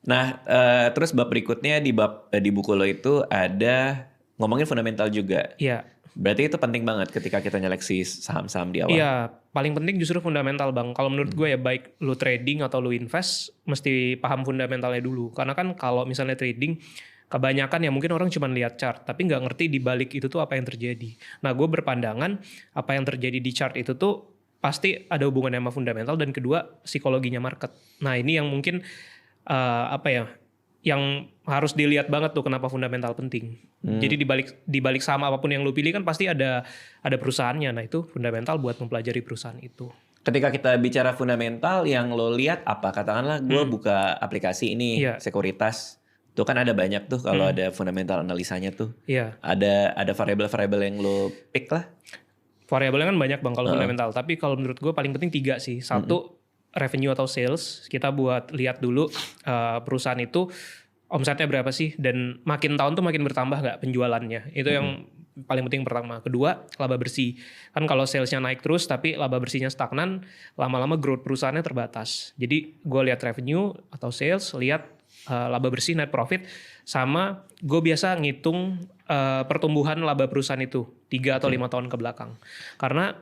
Nah, terus bab berikutnya di buku lo itu ada ngomongin fundamental juga. Iya. Berarti itu penting banget ketika kita nyeleksi saham-saham di awal. Iya, paling penting justru fundamental Bang. Kalau menurut gue ya baik lu trading atau lu invest, mesti paham fundamentalnya dulu. Karena kan kalau misalnya trading, kebanyakan ya mungkin orang cuma lihat chart, tapi nggak ngerti di balik itu tuh apa yang terjadi. Nah, gue berpandangan apa yang terjadi di chart itu tuh pasti ada hubungannya sama fundamental, dan kedua psikologinya market. Nah, ini yang mungkin yang harus dilihat banget tuh kenapa fundamental penting. Jadi di balik saham apapun yang lu pilih kan pasti ada perusahaannya. Nah, itu fundamental buat mempelajari perusahaan itu. Ketika kita bicara fundamental, yang lo lihat apa? Katakanlah gue buka aplikasi ini, Iya. sekuritas. Tuh kan ada banyak tuh kalau ada fundamental analisanya tuh. Iya. Ada variabel-variabel yang lo pick lah. Variabelnya kan banyak Bang kalau fundamental. Tapi kalau menurut gue paling penting 3 sih. Satu, revenue atau sales. Kita buat lihat dulu perusahaan itu omsetnya berapa sih, dan makin tahun tuh makin bertambah nggak penjualannya. Itu yang paling penting pertama. Kedua, laba bersih. Kan kalau salesnya naik terus tapi laba bersihnya stagnan, lama-lama growth perusahaannya terbatas. Jadi gue lihat revenue atau sales, lihat laba bersih, net profit, sama gue biasa ngitung pertumbuhan laba perusahaan itu 3 atau 5 tahun ke belakang. Karena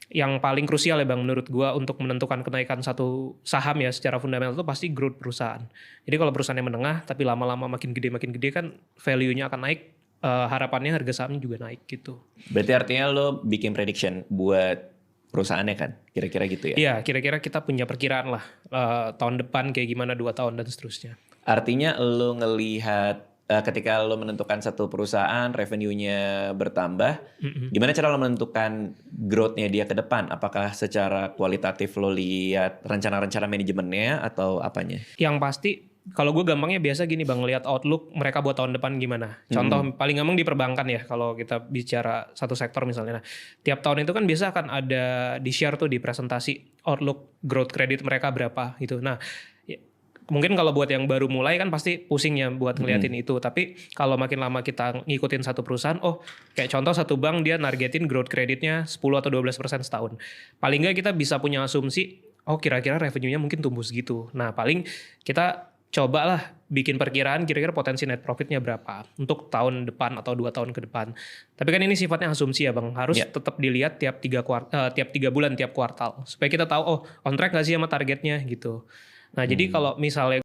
yang paling krusial ya Bang menurut gue untuk menentukan kenaikan satu saham ya secara fundamental itu pasti growth perusahaan. Jadi kalau perusahaannya menengah tapi lama-lama makin gede kan value-nya akan naik, harapannya harga sahamnya juga naik gitu. Berarti artinya lo bikin prediction buat perusahaannya kan? Kira-kira gitu ya? Iya, kira-kira kita punya perkiraan lah tahun depan kayak gimana, 2 tahun dan seterusnya. Artinya lo ngelihat ketika lo menentukan satu perusahaan revenue-nya bertambah, gimana cara lo menentukan growth-nya dia ke depan? Apakah secara kualitatif lo lihat rencana-rencana manajemennya atau apanya? Yang pasti kalau gue gampangnya biasa gini Bang, lihat outlook mereka buat tahun depan gimana. Contoh paling gampang di perbankan ya kalau kita bicara satu sektor misalnya. Nah, tiap tahun itu kan biasa akan ada di share tuh di presentasi outlook growth credit mereka berapa gitu. Nah, mungkin kalau buat yang baru mulai kan pasti pusingnya buat ngeliatin itu. Tapi kalau makin lama kita ngikutin satu perusahaan, kayak contoh satu bank dia nargetin growth creditnya 10 atau 12% setahun. Paling nggak kita bisa punya asumsi, kira-kira revenue-nya mungkin tumbuh segitu. Nah paling kita cobalah bikin perkiraan kira-kira potensi net profitnya berapa untuk tahun depan atau 2 tahun ke depan. Tapi kan ini sifatnya asumsi ya Bang, harus tetap dilihat tiap 3 bulan tiap kuartal. Supaya kita tahu, on track nggak sih sama targetnya gitu. Nah jadi kalau misalnya